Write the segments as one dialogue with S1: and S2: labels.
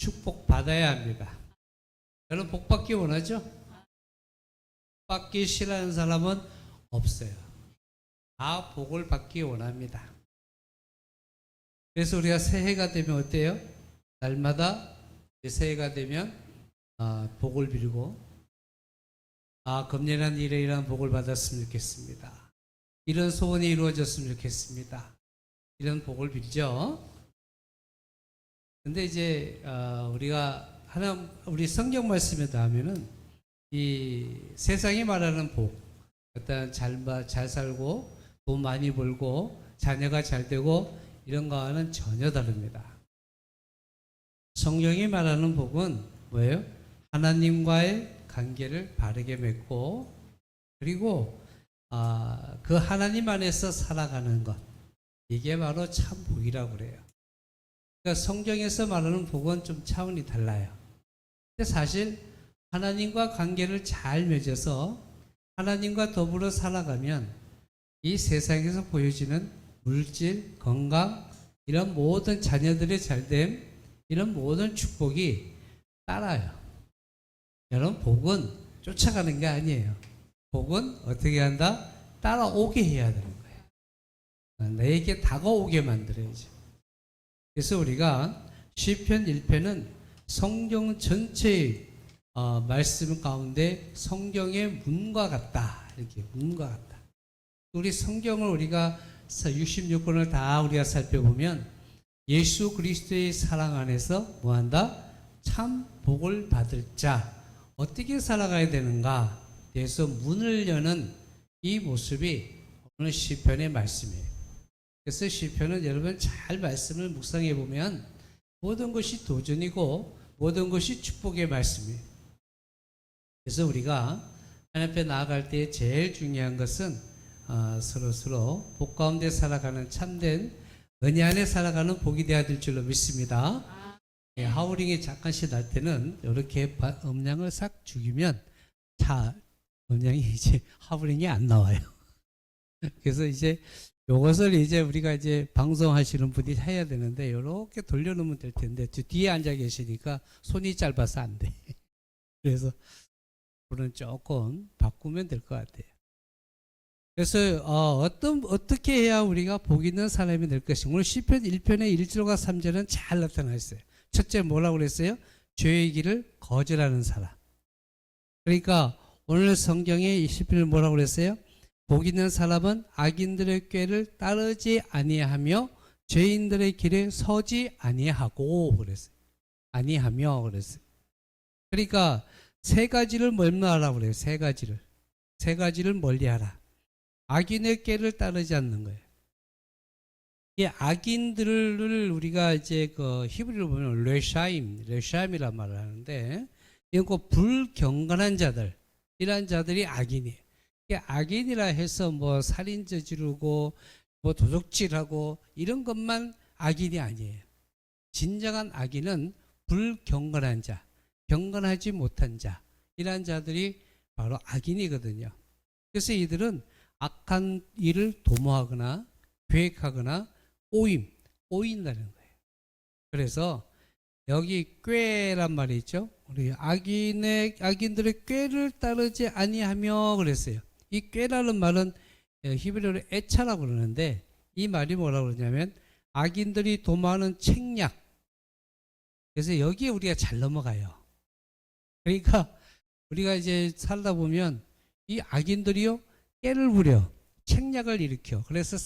S1: 축복받아야 합니다. 여러분 복 받기 원하죠? 받기 싫어하는 사람은 없어요. 다 복을 받기 원합니다. 그래서 우리가 새해가 되면 어때요? 날마다 새해가 되면 복을 빌고 금년한 일에 이러한 복을 받았으면 좋겠습니다. 이런 소원이 이루어졌으면 좋겠습니다. 이런 복을 빌죠. 근데 이제 우리 성경 말씀에 닿으면은 이 세상이 말하는 복, 일단 잘 살고 돈 많이 벌고 자녀가 잘 되고 이런 거와는 전혀 다릅니다. 성경이 말하는 복은 뭐예요? 하나님과의 관계를 바르게 맺고 그리고 그 하나님 안에서 살아가는 것, 이게 바로 참 복이라고 그래요. 그러니까 성경에서 말하는 복은 좀 차원이 달라요. 근데 사실 하나님과 관계를 잘 맺어서 하나님과 더불어 살아가면 이 세상에서 보여지는 물질, 건강, 이런 모든 자녀들의 잘됨, 이런 모든 축복이 따라요. 여러분, 복은 쫓아가는 게 아니에요. 복은 어떻게 한다? 따라오게 해야 되는 거예요. 내게 다가오게 만들어야죠. 그래서 우리가 시편 1편은 성경 전체의 말씀 가운데 성경의 문과 같다. 이렇게 문과 같다. 우리 성경을 우리가 66권을 다 우리가 살펴보면 예수 그리스도의 사랑 안에서 뭐한다? 참 복을 받을 자 어떻게 살아가야 되는가 대해서 문을 여는 이 모습이 오늘 시편의 말씀이에요. 그래서 시편은 여러분 잘 말씀을 묵상해 보면 모든 것이 도전이고 모든 것이 축복의 말씀이에요. 그래서 우리가 하나님 앞에 나아갈 때 제일 중요한 것은 서로 복 가운데 살아가는 참된 은혜 안에 살아가는 복이 되어야 될 줄로 믿습니다. 하우링이 잠깐씩 날 때는 이렇게 음량을 싹 죽이면 음량이 이제 하우링이 안 나와요. 그래서 이제 요것을 이제 우리가 이제 방송하시는 분이 해야 되는데 이렇게 돌려놓으면 될 텐데 뒤에 앉아 계시니까 손이 짧아서 안 돼. 그래서 불은 조금 바꾸면 될 것 같아요. 그래서 어떻게 해야 우리가 복 있는 사람이 될 것인가. 오늘 시편 1편의 1절과 3절은 잘 나타나 있어요. 첫째 뭐라고 그랬어요? 죄의 길을 거절하는 사람. 그러니까 오늘 성경에 이 시편을 뭐라고 그랬어요? 복 있는 사람은 악인들의 꾀를 따르지 아니하며 죄인들의 길에 서지 아니하고 그랬어요. 아니하며 그랬어요. 그러니까 세 가지를 멀리하라고 그래요. 세 가지를 멀리하라. 악인의 꾀를 따르지 않는 거예요. 이 악인들을 우리가 이제 그 히브리로 보면 레샤임이란 말을 하는데 이거 불경건한 자들, 이런 자들이 악인이에요. 악인이라 해서 뭐 살인 저지르고 뭐 도둑질하고 이런 것만 악인이 아니에요. 진정한 악인은 불경건한 자, 경건하지 못한 자, 이런 자들이 바로 악인이거든요. 그래서 이들은 악한 일을 도모하거나 계획하거나 꼬인다는 거예요. 그래서 여기 꾀란 말이 있죠. 우리 악인들의 꾀를 따르지 아니하며 그랬어요. 이 꾀라는 말은 히브리어로 애차라고 그러는데 이 말이 뭐라고 그러냐면 악인들이 도모하는 책략. 그래서 여기에 우리가 잘 넘어가요. 그러니까 우리가 이제 살다 보면 이 악인들이요 깨를 부려 책략을 일으켜. 그래서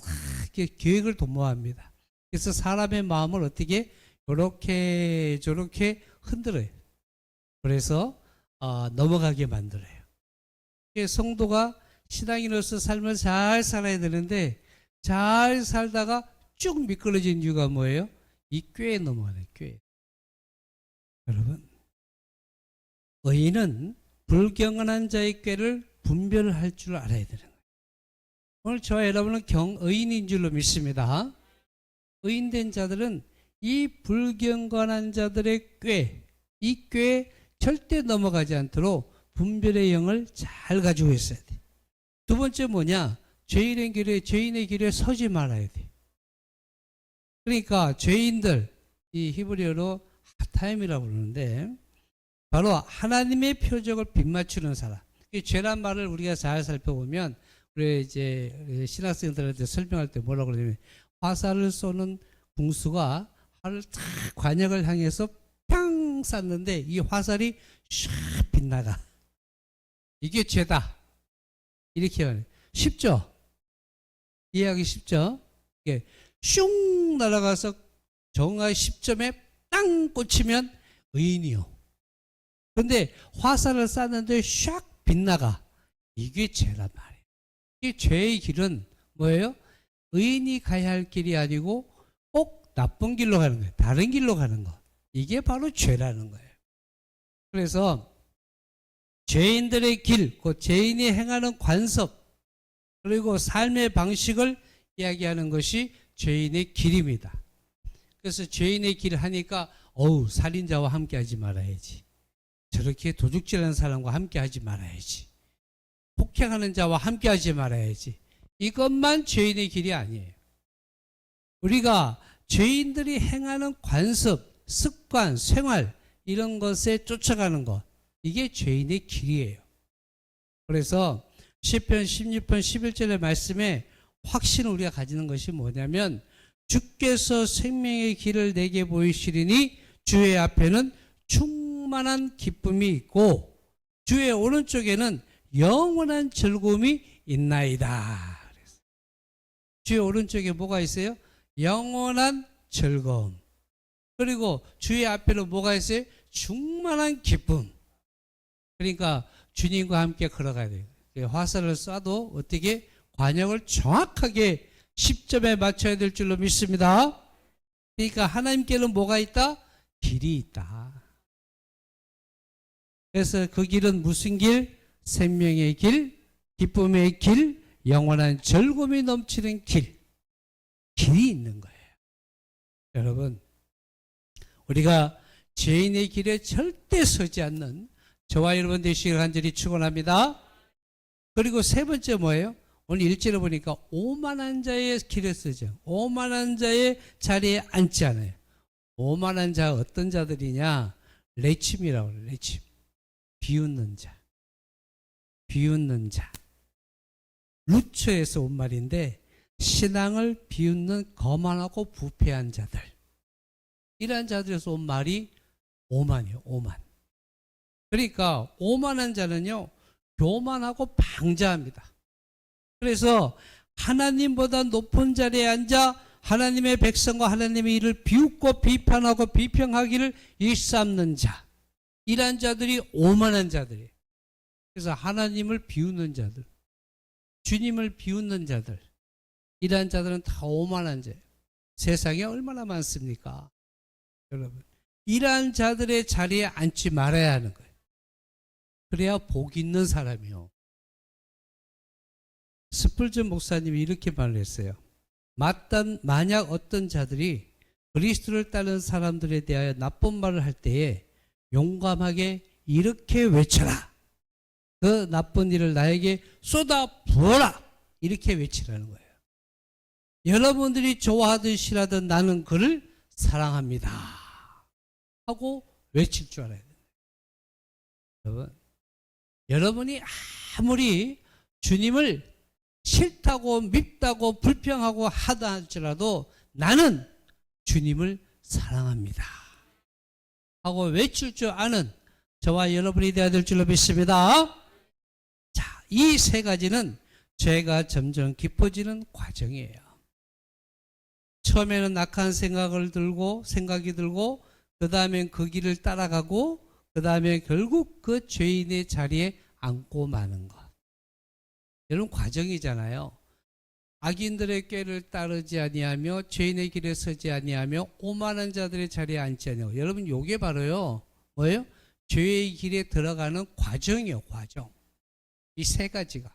S1: 이렇게 계획을 도모합니다. 그래서 사람의 마음을 어떻게 이렇게 저렇게 흔들어요. 그래서 넘어가게 만들어요. 성도가 신앙인으로서 삶을 잘 살아야 되는데 잘 살다가 쭉 미끄러진 이유가 뭐예요? 이 꾀에 넘어가는 꾀. 여러분, 의인은 불경건한 자의 꾀를 분별할 줄 알아야 되는 거예요. 오늘 저와 여러분은 의인인 줄로 믿습니다. 의인된 자들은 이 불경건한 자들의 이 꾀에 절대 넘어가지 않도록 분별의 영을 잘 가지고 있어야 돼. 두 번째 뭐냐? 죄인의 길에 서지 말아야 돼. 그러니까 죄인들, 이 히브리어로 핫타임이라고 그러는데 바로 하나님의 표적을 빗맞추는 사람. 이 죄란 말을 우리가 잘 살펴보면 우리 이제 신학생들한테 설명할 때 뭐라고 그러냐면 화살을 쏘는 궁수가 활을 탁 관역을 향해서 팡 쐈는데 이 화살이 샥 빗나가. 이게 죄다. 이렇게 말해요. 쉽죠? 이해하기 쉽죠? 이게 슝 날아가서 정확히 10점에 땅 꽂히면 의인이요. 그런데 화살을 쐈는데 샥 빗나가. 이게 죄란 말이에요. 이 죄의 길은 뭐예요? 의인이 가야 할 길이 아니고 꼭 나쁜 길로 가는 거예요. 다른 길로 가는 거. 이게 바로 죄라는 거예요. 그래서 죄인들의 길, 그 죄인이 행하는 관습, 그리고 삶의 방식을 이야기하는 것이 죄인의 길입니다. 그래서 죄인의 길을 하니까 살인자와 함께 하지 말아야지. 저렇게 도둑질하는 사람과 함께 하지 말아야지. 폭행하는 자와 함께 하지 말아야지. 이것만 죄인의 길이 아니에요. 우리가 죄인들이 행하는 관습, 습관, 생활 이런 것에 쫓아가는 것, 이게 죄인의 길이에요. 그래서 시편 16편 11절의 말씀에 확신을 우리가 가지는 것이 뭐냐면 주께서 생명의 길을 내게 보이시리니 주의 앞에는 충만한 기쁨이 있고 주의 오른쪽에는 영원한 즐거움이 있나이다. 주의 오른쪽에 뭐가 있어요? 영원한 즐거움. 그리고 주의 앞에는 뭐가 있어요? 충만한 기쁨. 그러니까 주님과 함께 걸어가야 돼요. 화살을 쏴도 어떻게 관역을 정확하게 10점에 맞춰야 될 줄로 믿습니다. 그러니까 하나님께는 뭐가 있다? 길이 있다. 그래서 그 길은 무슨 길? 생명의 길, 기쁨의 길, 영원한 즐거움이 넘치는 길. 길이 있는 거예요. 여러분, 우리가 죄인의 길에 절대 서지 않는 저와 여러분 되시길 간절히 축원합니다. 그리고 세 번째 뭐예요? 오늘 1절에 보니까 오만한 자의 길에 서죠. 오만한 자의 자리에 앉지 않아요. 오만한 자 어떤 자들이냐? 레침이라고 그래요. 레침. 비웃는 자. 비웃는 자. 루처에서 온 말인데 신앙을 비웃는 거만하고 부패한 자들. 이러한 자들에서 온 말이 오만이에요. 오만. 그러니까 오만한 자는요. 교만하고 방자합니다. 그래서 하나님보다 높은 자리에 앉아 하나님의 백성과 하나님의 일을 비웃고 비판하고 비평하기를 일삼는 자. 이러한 자들이 오만한 자들이에요. 그래서 하나님을 비웃는 자들, 주님을 비웃는 자들, 이러한 자들은 다 오만한 자예요. 세상에 얼마나 많습니까? 여러분, 이러한 자들의 자리에 앉지 말아야 하는 거예요. 그래야 복 있는 사람이요. 스펄전 목사님이 이렇게 말을 했어요. 만약 어떤 자들이 그리스도를 따르는 사람들에 대하여 나쁜 말을 할 때에 용감하게 이렇게 외쳐라. 그 나쁜 일을 나에게 쏟아 부어라. 이렇게 외치라는 거예요. 여러분들이 좋아하든 싫어하든 나는 그를 사랑합니다. 하고 외칠 줄 알아야 돼요. 여러분이 아무리 주님을 싫다고 밉다고 불평하고 하다 할지라도 나는 주님을 사랑합니다. 하고 외칠 줄 아는 저와 여러분이 되어야 될 줄로 믿습니다. 자, 이 세 가지는 죄가 점점 깊어지는 과정이에요. 처음에는 악한 생각이 들고 그 다음엔 그 길을 따라가고 그 다음에 결국 그 죄인의 자리에 앉고 마는 것. 이런 과정이잖아요. 악인들의 꾀를 따르지 아니하며 죄인의 길에 서지 아니하며 오만한 자들의 자리에 앉지 아니하고. 여러분, 요게 바로요 뭐예요? 죄의 길에 들어가는 과정이요. 과정. 이 세 가지가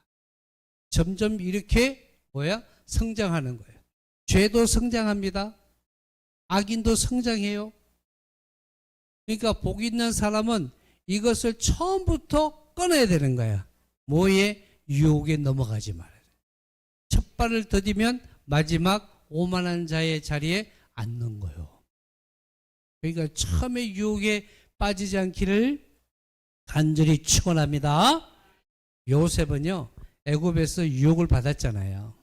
S1: 점점 이렇게 성장하는 거예요. 죄도 성장합니다. 악인도 성장해요. 그러니까 복 있는 사람은 이것을 처음부터 꺼내야 되는 거야. 뭐에? 유혹에 넘어가지 말아야 돼. 첫 발을 더디면 마지막 오만한 자의 자리에 앉는 거예요. 그러니까 처음에 유혹에 빠지지 않기를 간절히 축원합니다. 요셉은요, 애굽에서 유혹을 받았잖아요.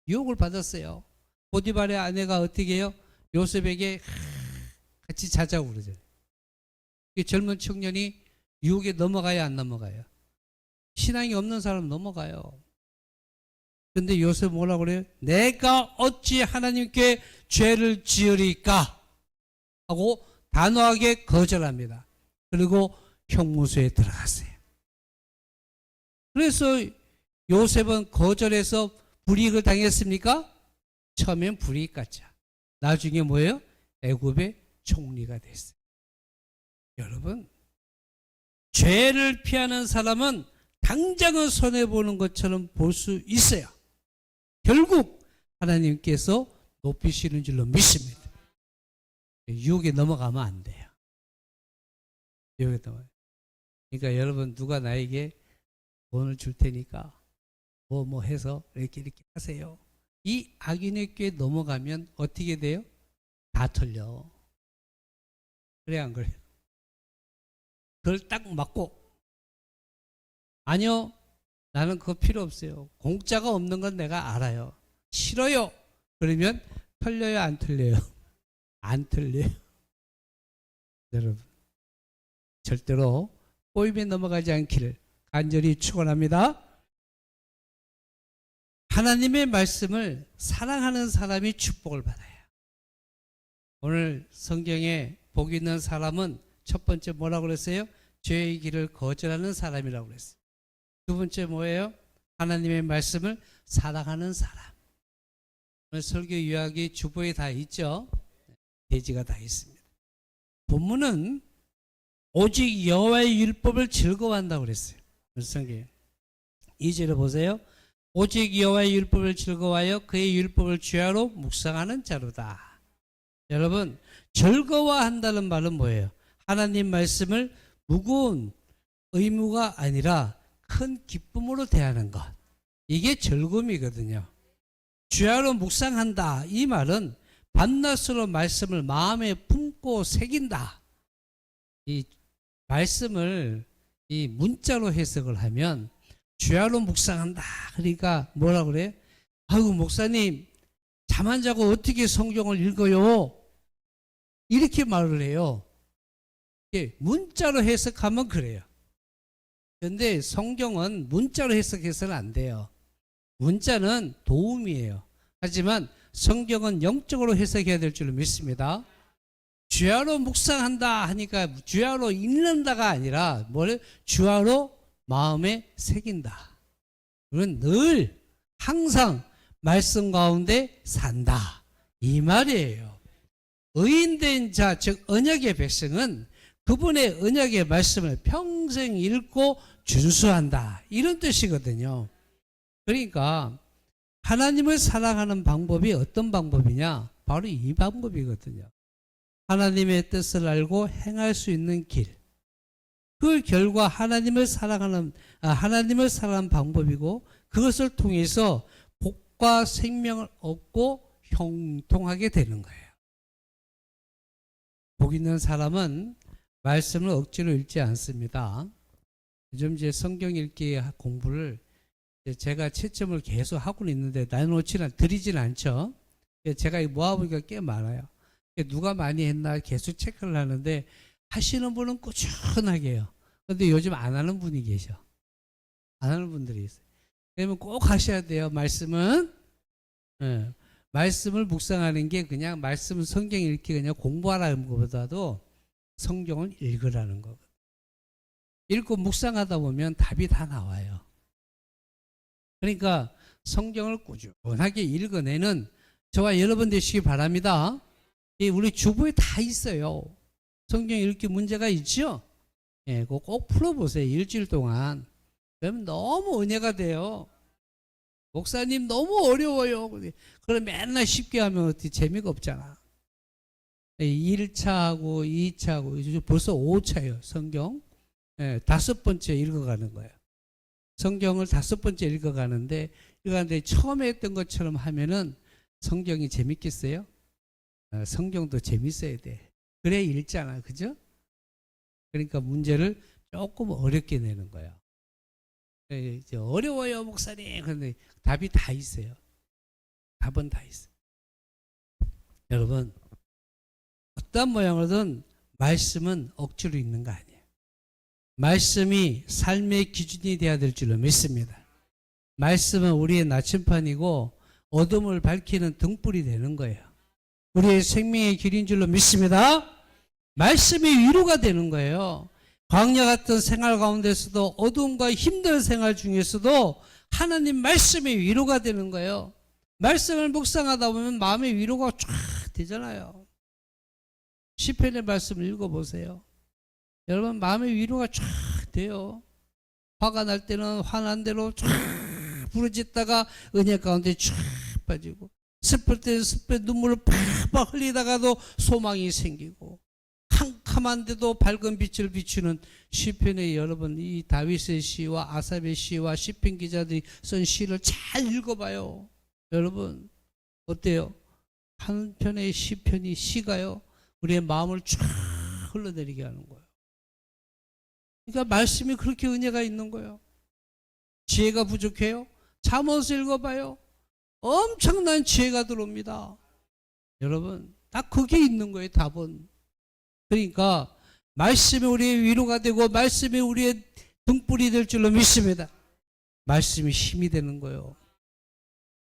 S1: 유혹을 받았어요. 보디발의 아내가 어떻게 해요? 요셉에게 같이 자자고 그러잖아요. 이 젊은 청년이 유혹에 넘어가야 안 넘어가요? 신앙이 없는 사람 넘어가요. 근데 요셉 뭐라고 그래요? 내가 어찌 하나님께 죄를 지으리까? 하고 단호하게 거절합니다. 그리고 형무소에 들어갔어요. 그래서 요셉은 거절해서 불이익을 당했습니까? 처음엔 불이익 같죠. 나중에 뭐예요? 애굽의 총리가 됐어요. 여러분, 죄를 피하는 사람은 당장은 손해보는 것처럼 볼 수 있어요. 결국 하나님께서 높이시는 줄로 믿습니다. 유혹에 넘어가면 안 돼요. 유혹에 넘어가요. 그러니까 여러분, 누가 나에게 돈을 줄 테니까 뭐 해서 이렇게 하세요. 이 악인의 꾀에 넘어가면 어떻게 돼요? 다 털려. 그래 안 그래요? 그걸 딱 맞고, 아니요, 나는 그거 필요 없어요. 공짜가 없는 건 내가 알아요. 싫어요. 그러면 털려요, 안 털려요? 안 털려요. 여러분, 절대로 꼬임에 넘어가지 않기를 간절히 축원합니다. 하나님의 말씀을 사랑하는 사람이 축복을 받아요. 오늘 성경에 복 있는 사람은 첫 번째 뭐라고 그랬어요? 죄의 길을 거절하는 사람이라고 그랬어요. 두 번째 뭐예요? 하나님의 말씀을 사랑하는 사람. 오늘 설교 요약이 주보에 다 있죠? 대지가 다 있습니다. 본문은 오직 여호와의 율법을 즐거워한다고 그랬어요. 성경에 2절에 보세요. 오직 여호와의 율법을 즐거워하여 그의 율법을 주야로 묵상하는 자로다. 여러분, 즐거워한다는 말은 뭐예요? 하나님 말씀을 무거운 의무가 아니라 큰 기쁨으로 대하는 것. 이게 즐거움이거든요. 주야로 묵상한다. 이 말은 밤낮으로 말씀을 마음에 품고 새긴다. 이 말씀을 이 문자로 해석을 하면 주야로 묵상한다. 그러니까 뭐라 그래? 아이고 목사님, 잠 안 자고 어떻게 성경을 읽어요? 이렇게 말을 해요. 문자로 해석하면 그래요. 그런데 성경은 문자로 해석해서는 안 돼요. 문자는 도움이에요. 하지만 성경은 영적으로 해석해야 될 줄로 믿습니다. 주야로 묵상한다 하니까 주야로 읽는다가 아니라 뭘 주야로 마음에 새긴다. 그건 늘 항상 말씀 가운데 산다. 이 말이에요. 의인된 자, 즉 언약의 백성은 그분의 언약의 말씀을 평생 읽고 준수한다. 이런 뜻이거든요. 그러니까 하나님을 사랑하는 방법이 어떤 방법이냐? 바로 이 방법이거든요. 하나님의 뜻을 알고 행할 수 있는 길. 그 결과 하나님을 사랑하는 방법이고, 그것을 통해서 복과 생명을 얻고 형통하게 되는 거예요. 복 있는 사람은 말씀을 억지로 읽지 않습니다. 요즘 이제 성경 읽기 공부를 제가 채점을 계속 하고 있는데 드리진 않죠. 제가 모아보니까 꽤 많아요. 누가 많이 했나 계속 체크를 하는데, 하시는 분은 꾸준하게 해요. 그런데 요즘 안 하는 분이 계셔. 안 하는 분들이 있어요. 그러면 꼭 하셔야 돼요. 말씀은. 말씀을 묵상하는 게 그냥 말씀 성경 읽기 그냥 공부하라는 것보다도 성경을 읽으라는 거거든요. 읽고 묵상하다 보면 답이 다 나와요. 그러니까 성경을 꾸준하게 읽어내는 저와 여러분 되시기 바랍니다. 우리 주부에 다 있어요. 성경 읽기 문제가 있죠? 그거 꼭 풀어보세요. 일주일 동안. 그러면 너무 은혜가 돼요. 목사님 너무 어려워요. 그럼 맨날 쉽게 하면 어떻게 재미가 없잖아. 1차하고 2차하고 벌써 5차예요. 성경. 5번째 읽어가는 거예요. 성경을 5번째 읽어가는데 처음에 했던 것처럼 하면은 성경이 재밌겠어요? 성경도 재밌어야 돼. 그래 읽잖아. 그죠? 그러니까 문제를 조금 어렵게 내는 거야. 이제 어려워요, 목사님. 그런데 답이 다 있어요. 답은 다 있어요. 여러분, 어떤 모양으로든 말씀은 억지로 읽는 거 아니에요. 말씀이 삶의 기준이 되어야 될 줄로 믿습니다. 말씀은 우리의 나침판이고 어둠을 밝히는 등불이 되는 거예요. 우리의 생명의 길인 줄로 믿습니다. 말씀이 위로가 되는 거예요. 광야 같은 생활 가운데서도 어둠과 힘든 생활 중에서도 하나님 말씀이 위로가 되는 거예요. 말씀을 묵상하다 보면 마음의 위로가 쫙 되잖아요. 시편의 말씀을 읽어보세요. 여러분 마음의 위로가 쫙 돼요. 화가 날 때는 화난 대로 쫙 부르짖다가 은혜 가운데 쫙 빠지고, 슬플 때는 슬플 눈물을 팍팍 흘리다가도 소망이 생기고, 캄캄한데도 밝은 빛을 비추는 시편의 여러분, 이 다윗의 시와 아삽의 시와 시편 기자들이 쓴 시를 잘 읽어봐요. 여러분 어때요? 한 편의 시편이 시가요 우리의 마음을 쫙 흘러내리게 하는 거예요. 그러니까 말씀이 그렇게 은혜가 있는 거예요. 지혜가 부족해요? 잠언서 읽어봐요. 엄청난 지혜가 들어옵니다. 여러분 딱 그게 있는 거예요. 답은. 그러니까 말씀이 우리의 위로가 되고 말씀이 우리의 등불이 될 줄로 믿습니다. 말씀이 힘이 되는 거예요.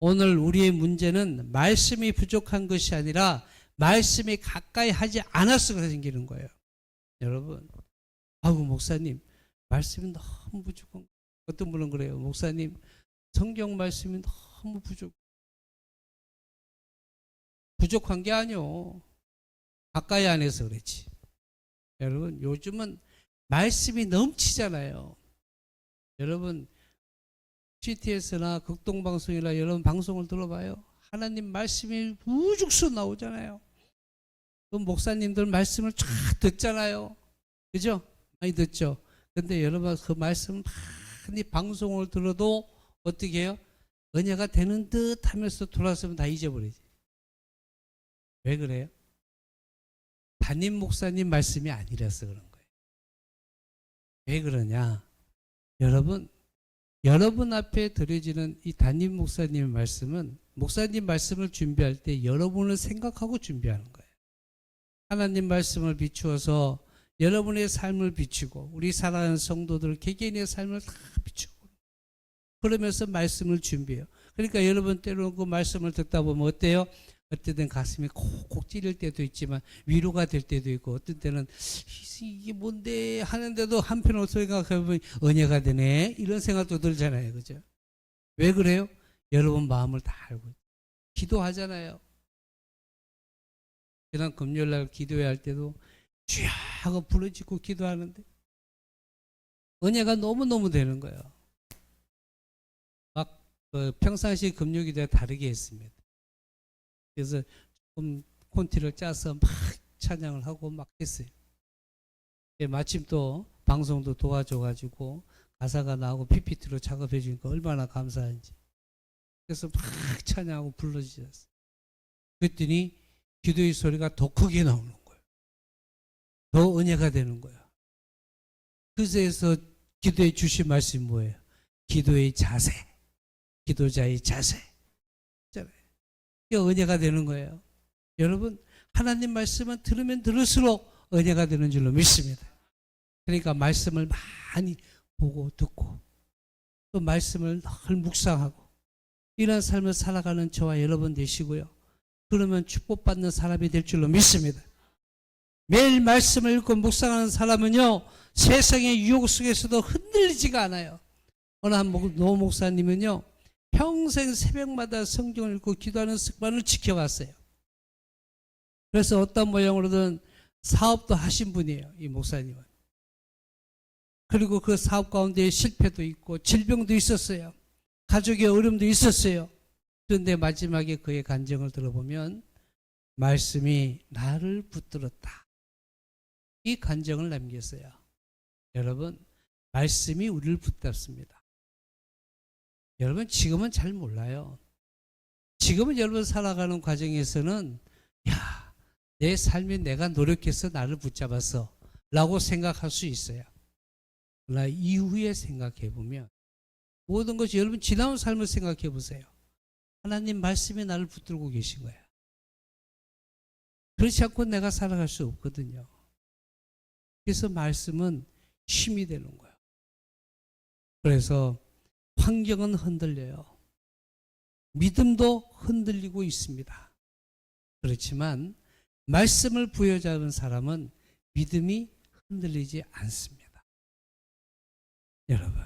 S1: 오늘 우리의 문제는 말씀이 부족한 것이 아니라 말씀이 가까이 하지 않아서 생기는 거예요. 여러분, 아우 목사님 말씀이 너무 부족한 거예요. 어떤 분은 그래요. 목사님 성경 말씀이 너무 부족한 게 아니요. 가까이 안 해서 그렇지. 여러분 요즘은 말씀이 넘치잖아요. 여러분 GTS나 극동방송이나 여러분 방송을 들어봐요. 하나님 말씀이 우죽수 나오잖아요. 그 목사님들 말씀을 쫙 듣잖아요. 그죠? 많이 듣죠? 근데 여러분 그 말씀 많이 방송을 들어도 어떻게 해요? 은혜가 되는 듯 하면서 돌아서면 다 잊어버리지. 왜 그래요? 담임 목사님 말씀이 아니라서 그런 거예요. 왜 그러냐? 여러분 앞에 드려지는 이 담임 목사님의 말씀은 목사님 말씀을 준비할 때 여러분을 생각하고 준비하는 거예요. 하나님 말씀을 비추어서 여러분의 삶을 비추고 우리 사랑하는 성도들 개개인의 삶을 다 비추고 그러면서 말씀을 준비해요. 그러니까 여러분 때로는 그 말씀을 듣다 보면 어때요? 어떨 때는 가슴이 콕콕 찌를 때도 있지만 위로가 될 때도 있고, 어떤 때는 이게 뭔데 하는데도 한편으로 생각해보면 은혜가 되네 이런 생각도 들잖아요. 그죠? 왜 그래요? 여러분 마음을 다 알고 기도하잖아요. 지난 금요일날 기도회 할 때도 주야 하고 부르짖고 기도하는데 은혜가 너무너무 되는 거예요. 막 평상시 금요기도와 다르게 했습니다. 그래서 조금 콘티를 짜서 막 찬양을 하고 막 했어요. 마침 또 방송도 도와줘가지고 가사가 나오고 PPT로 작업해 주니까 얼마나 감사한지. 그래서 막 찬양하고 불러주셨어요. 그랬더니 기도의 소리가 더 크게 나오는 거예요. 더 은혜가 되는 거예요. 그래서 기도해 주신 말씀이 뭐예요? 기도의 자세, 기도자의 자세. 은혜가 되는 거예요. 여러분 하나님 말씀은 들으면 들을수록 은혜가 되는 줄로 믿습니다. 그러니까 말씀을 많이 보고 듣고 또 말씀을 늘 묵상하고 이런 삶을 살아가는 저와 여러분 되시고요. 그러면 축복받는 사람이 될 줄로 믿습니다. 매일 말씀을 읽고 묵상하는 사람은요 세상의 유혹 속에서도 흔들리지가 않아요. 어느 한 노 목사님은요 평생 새벽마다 성경을 읽고 기도하는 습관을 지켜갔어요. 그래서 어떤 모양으로든 사업도 하신 분이에요. 이 목사님은. 그리고 그 사업 가운데 실패도 있고 질병도 있었어요. 가족의 어려움도 있었어요. 그런데 마지막에 그의 간증을 들어보면 말씀이 나를 붙들었다. 이 간증을 남겼어요. 여러분 말씀이 우리를 붙잡습니다. 여러분 지금은 잘 몰라요. 지금은 여러분 살아가는 과정에서는 야 내 삶이 내가 노력해서 나를 붙잡았어 라고 생각할 수 있어요. 그러나 이후에 생각해 보면 모든 것이, 여러분 지나온 삶을 생각해 보세요. 하나님 말씀이 나를 붙들고 계신 거야. 그렇지 않고 내가 살아갈 수 없거든요. 그래서 말씀은 힘이 되는 거예요. 그래서 환경은 흔들려요. 믿음도 흔들리고 있습니다. 그렇지만 말씀을 부여잡은 사람은 믿음이 흔들리지 않습니다. 여러분,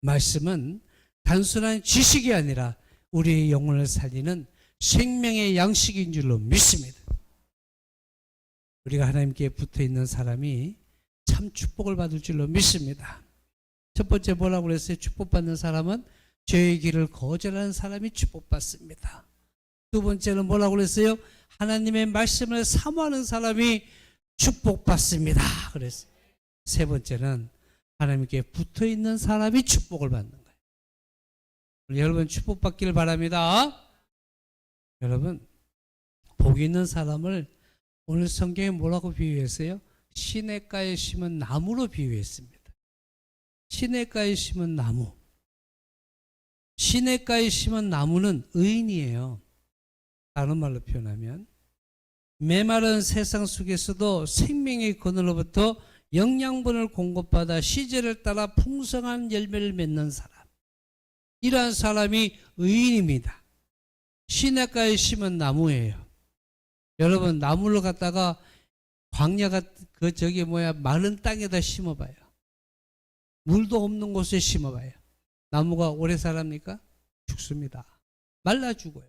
S1: 말씀은 단순한 지식이 아니라 우리의 영혼을 살리는 생명의 양식인 줄로 믿습니다. 우리가 하나님께 붙어 있는 사람이 참 축복을 받을 줄로 믿습니다. 첫 번째 뭐라고 그랬어요? 축복받는 사람은 죄의 길을 거절하는 사람이 축복받습니다. 두 번째는 뭐라고 그랬어요? 하나님의 말씀을 사모하는 사람이 축복받습니다. 그랬어요. 세 번째는 하나님께 붙어 있는 사람이 축복을 받는 거예요. 여러분 축복받기를 바랍니다. 여러분, 복 있는 사람을 오늘 성경에 뭐라고 비유했어요? 시냇가에 심은 나무로 비유했습니다. 시냇가에 심은 나무. 시냇가에 심은 나무는 의인이에요. 다른 말로 표현하면 메마른 세상 속에서도 생명의 근원으로부터 영양분을 공급받아 시절을 따라 풍성한 열매를 맺는 사람. 이러한 사람이 의인입니다. 시냇가에 심은 나무예요. 여러분, 나무를 갖다가 광야가 마른 땅에다 심어봐요. 물도 없는 곳에 심어봐요. 나무가 오래 살합니까? 죽습니다. 말라 죽어요.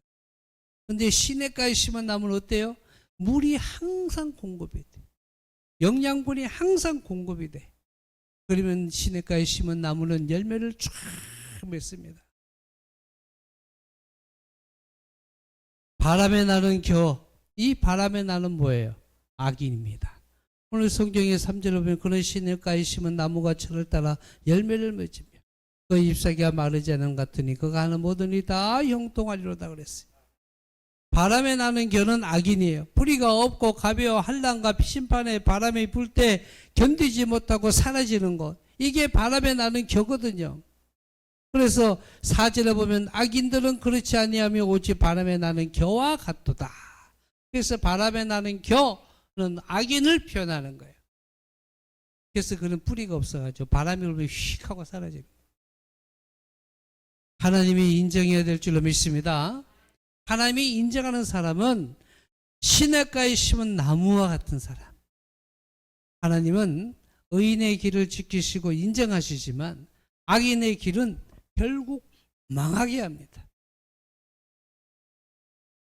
S1: 근데 시냇가에 심은 나무는 어때요? 물이 항상 공급이 돼. 영양분이 항상 공급이 돼. 그러면 시냇가에 심은 나무는 열매를 쫙 맺습니다. 바람에 나는 겨. 이 바람에 나는 뭐예요? 악인입니다. 오늘 성경의 3절을 보면 그런 시냇가에 심은 나무가 철을 따라 열매를 맺으며 그 잎사귀가 마르지 않은 것 같으니 그가 하는 모든 일이 다 형통하리로다 그랬어요. 바람에 나는 겨는 악인이에요. 뿌리가 없고 가벼워 한란과 심판에 바람이 불 때 견디지 못하고 사라지는 것. 이게 바람에 나는 겨거든요. 그래서 4절에 보면 악인들은 그렇지 아니하며 오직 바람에 나는 겨와 같도다. 그래서 바람에 나는 겨는 악인을 표현하는 거예요. 그래서 그는 뿌리가 없어가지고 바람이 불면 휙 하고 사라집니다. 하나님이 인정해야 될 줄로 믿습니다. 하나님이 인정하는 사람은 시냇가에 심은 나무와 같은 사람. 하나님은 의인의 길을 지키시고 인정하시지만 악인의 길은 결국 망하게 합니다.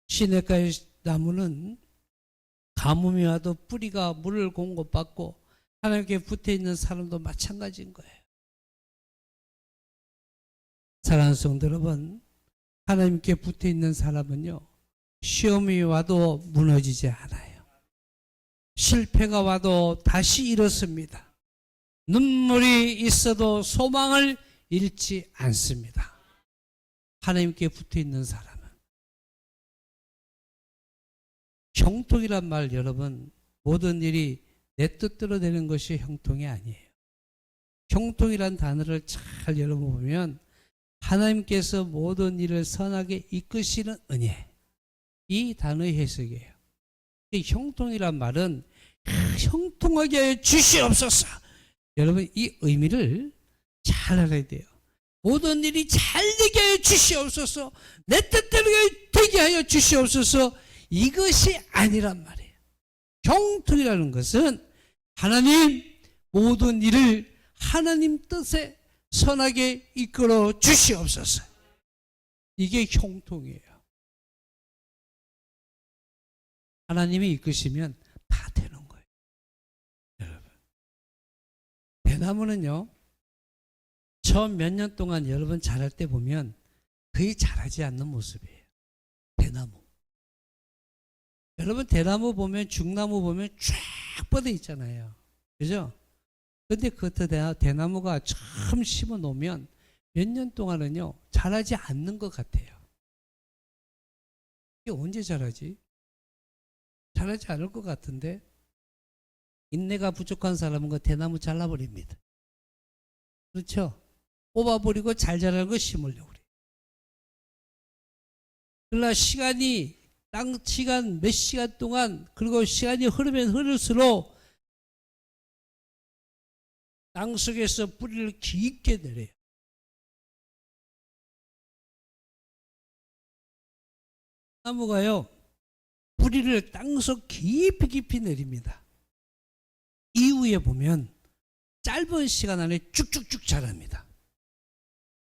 S1: 시냇가의 나무는 가뭄이 와도 뿌리가 물을 공급받고 하나님께 붙어있는 사람도 마찬가지인 거예요. 사랑하는 성도 여러분, 하나님께 붙어있는 사람은요, 시험이 와도 무너지지 않아요. 실패가 와도 다시 일어섭니다. 눈물이 있어도 소망을 잃지 않습니다. 하나님께 붙어있는 사람은. 형통이란 말, 여러분, 모든 일이 내 뜻대로 되는 것이 형통이 아니에요. 형통이란 단어를 잘 여러분 보면 하나님께서 모든 일을 선하게 이끄시는 은혜, 이 단어의 해석이에요. 이 형통이란 말은 형통하게 하여 주시옵소서. 여러분, 이 의미를 잘 알아야 돼요. 모든 일이 잘 되게 하여 주시옵소서. 내 뜻대로 되게 하여 주시옵소서. 이것이 아니란 말이에요. 형통이라는 것은 하나님 모든 일을 하나님 뜻에 선하게 이끌어 주시옵소서. 이게 형통이에요. 하나님이 이끄시면 다 되는 거예요. 여러분, 대나무는요, 처음 몇 년 동안 여러분 자랄 때 보면 거의 자라지 않는 모습이에요. 대나무. 여러분, 대나무 보면, 중나무 보면 쫙 뻗어 있잖아요. 그죠? 근데 그 대나무가 처음 심어 놓으면 몇 년 동안은요, 자라지 않는 것 같아요. 이게 언제 자라지? 자라지 않을 것 같은데 인내가 부족한 사람은 그 대나무 잘라버립니다. 그렇죠? 뽑아버리고 잘 자랄 거 심으려고 그래요. 그러나 시간이 시간 몇 시간 동안 그리고 시간이 흐르면 흐를수록 땅 속에서 뿌리를 깊게 내려요. 나무가요 뿌리를 땅속 깊이 내립니다. 이후에 보면 짧은 시간 안에 쭉쭉쭉 자랍니다.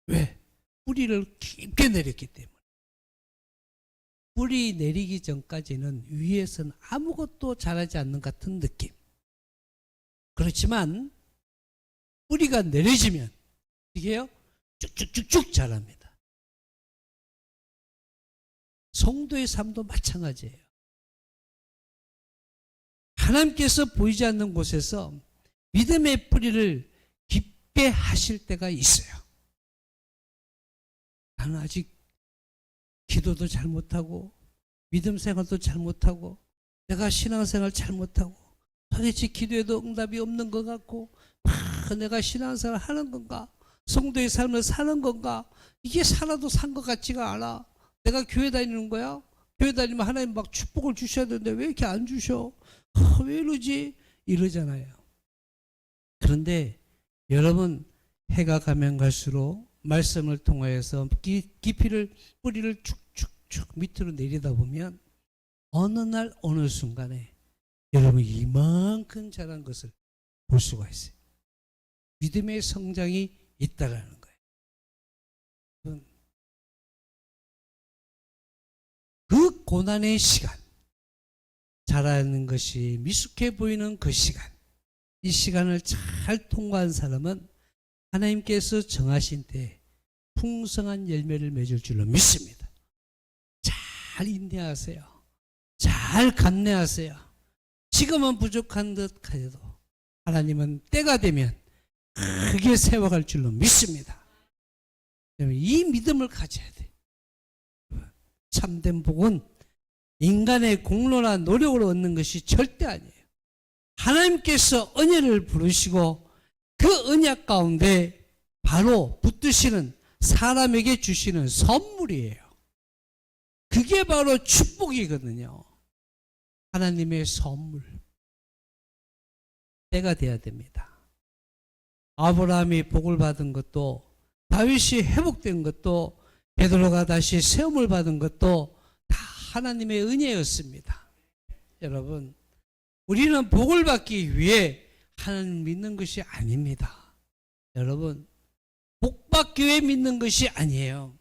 S1: 왜? 뿌리를 깊게 내렸기 때문에. 뿌리 내리기 전까지는 위에서는 아무것도 자라지 않는 것 같은 느낌. 그렇지만 뿌리가 내려지면 이게요 쭉쭉쭉쭉 자랍니다. 성도의 삶도 마찬가지예요. 하나님께서 보이지 않는 곳에서 믿음의 뿌리를 깊게 하실 때가 있어요. 나는 아직 기도도 잘 못하고 믿음 생활도 잘 못하고 내가 신앙생활 잘 못하고 도대체 기도에도 응답이 없는 것 같고 내가 신앙생활 하는 건가? 성도의 삶을 사는 건가? 이게 살아도 산 것 같지가 않아. 내가 교회 다니는 거야? 교회 다니면 하나님 막 축복을 주셔야 되는데 왜 이렇게 안 주셔? 왜 이러지? 이러잖아요. 그런데 여러분 해가 가면 갈수록 말씀을 통하여서 뿌리를 쭉쭉쭉 밑으로 내리다 보면 어느 날 어느 순간에 여러분 이만큼 자란 것을 볼 수가 있어요. 믿음의 성장이 있다라는 거예요. 그 고난의 시간, 자라는 것이 미숙해 보이는 그 시간, 이 시간을 잘 통과한 사람은 하나님께서 정하신 때 풍성한 열매를 맺을 줄로 믿습니다. 잘 인내하세요. 잘 감내하세요. 지금은 부족한 듯 하여도 하나님은 때가 되면 크게 세워갈 줄로 믿습니다. 이 믿음을 가져야 돼요. 참된 복은 인간의 공로나 노력으로 얻는 것이 절대 아니에요. 하나님께서 은혜를 부르시고 그 언약 가운데 바로 붙드시는 사람에게 주시는 선물이에요. 그게 바로 축복이거든요. 하나님의 선물. 때가 돼야 됩니다. 아브라함이 복을 받은 것도 다윗이 회복된 것도 베드로가 다시 세움을 받은 것도 다 하나님의 은혜였습니다. 여러분 우리는 복을 받기 위해 하나님 믿는 것이 아닙니다. 여러분 복 받기 위해 믿는 것이 아니에요.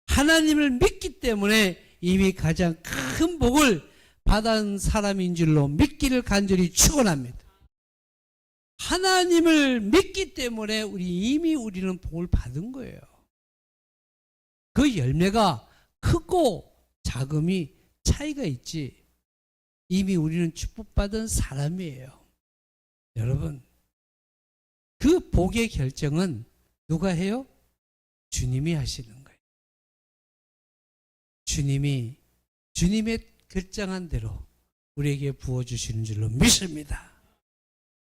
S1: 하나님을 믿기 때문에 이미 가장 큰 복을 받은 사람인 줄로 믿기를 간절히 축원합니다. 하나님을 믿기 때문에 우리는 복을 받은 거예요. 그 열매가 크고 작음이 차이가 있지 이미 우리는 축복받은 사람이에요. 여러분 그 복의 결정은 누가 해요? 주님이 하시는 거예요. 주님의 결정한 대로 우리에게 부어주시는 줄로 믿습니다.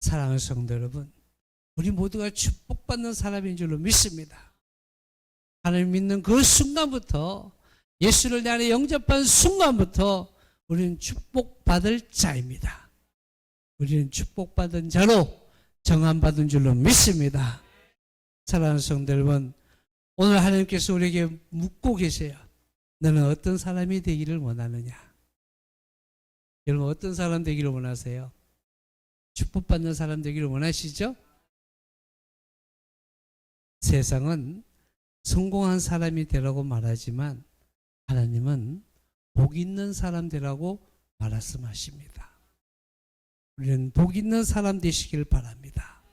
S1: 사랑하는 성도 여러분 우리 모두가 축복받는 사람인 줄로 믿습니다. 하나님 믿는 그 순간부터 예수를 내 안에 영접한 순간부터 우리는 축복받을 자입니다. 우리는 축복받은 자로 정함받은 줄로 믿습니다. 사랑하는 성도 여러분 오늘 하나님께서 우리에게 묻고 계세요. 너는 어떤 사람이 되기를 원하느냐? 여러분 어떤 사람 되기를 원하세요? 축복받는 사람 되기를 원하시죠? 세상은 성공한 사람이 되라고 말하지만 하나님은 복 있는 사람 되라고 말씀하십니다. 우리는 복 있는 사람 되시길 바랍니다.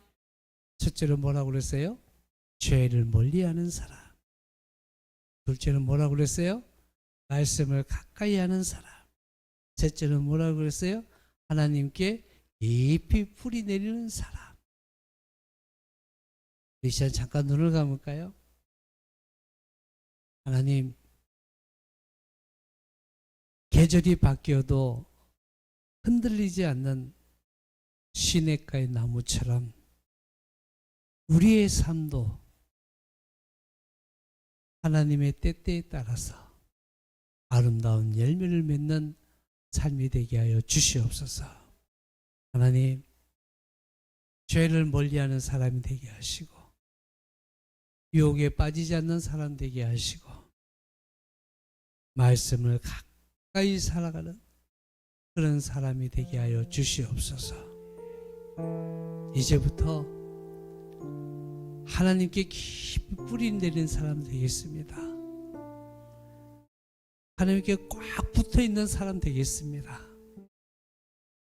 S1: 첫째로 뭐라고 그랬어요? 죄를 멀리하는 사람. 둘째는 뭐라고 그랬어요? 말씀을 가까이 하는 사람. 셋째는 뭐라고 그랬어요? 하나님께 깊이 뿌리 내리는 사람. 이 시간 잠깐 눈을 감을까요? 하나님 계절이 바뀌어도 흔들리지 않는 시냇가의 나무처럼 우리의 삶도 하나님의 때때에 따라서 아름다운 열매를 맺는 삶이 되게 하여 주시옵소서. 하나님, 죄를 멀리하는 사람이 되게 하시고 유혹에 빠지지 않는 사람 되게 하시고 말씀을 가까이 살아가는 그런 사람이 되게 하여 주시옵소서. 이제부터 하나님께 깊이 뿌리 내린 사람 되겠습니다. 하나님께 꽉 붙어 있는 사람 되겠습니다.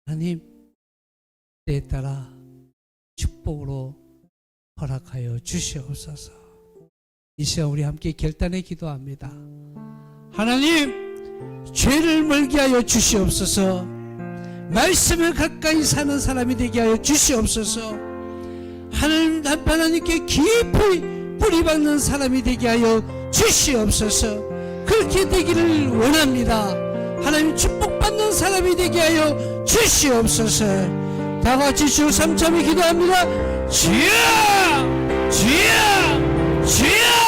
S1: 하나님, 때에 따라 축복으로 허락하여 주시옵소서. 이 시간 우리 함께 결단해 기도합니다. 하나님, 죄를 멀게 하여 주시옵소서. 말씀을 가까이 사는 사람이 되게 하여 주시옵소서. 하나님께 깊이 뿌리박는 사람이 되게 하여 주시옵소서. 그렇게 되기를 원합니다. 하나님 축복받는 사람이 되게 하여 주시옵소서. 다같이 주 3참에 기도합니다. 주여! 주여! 주여!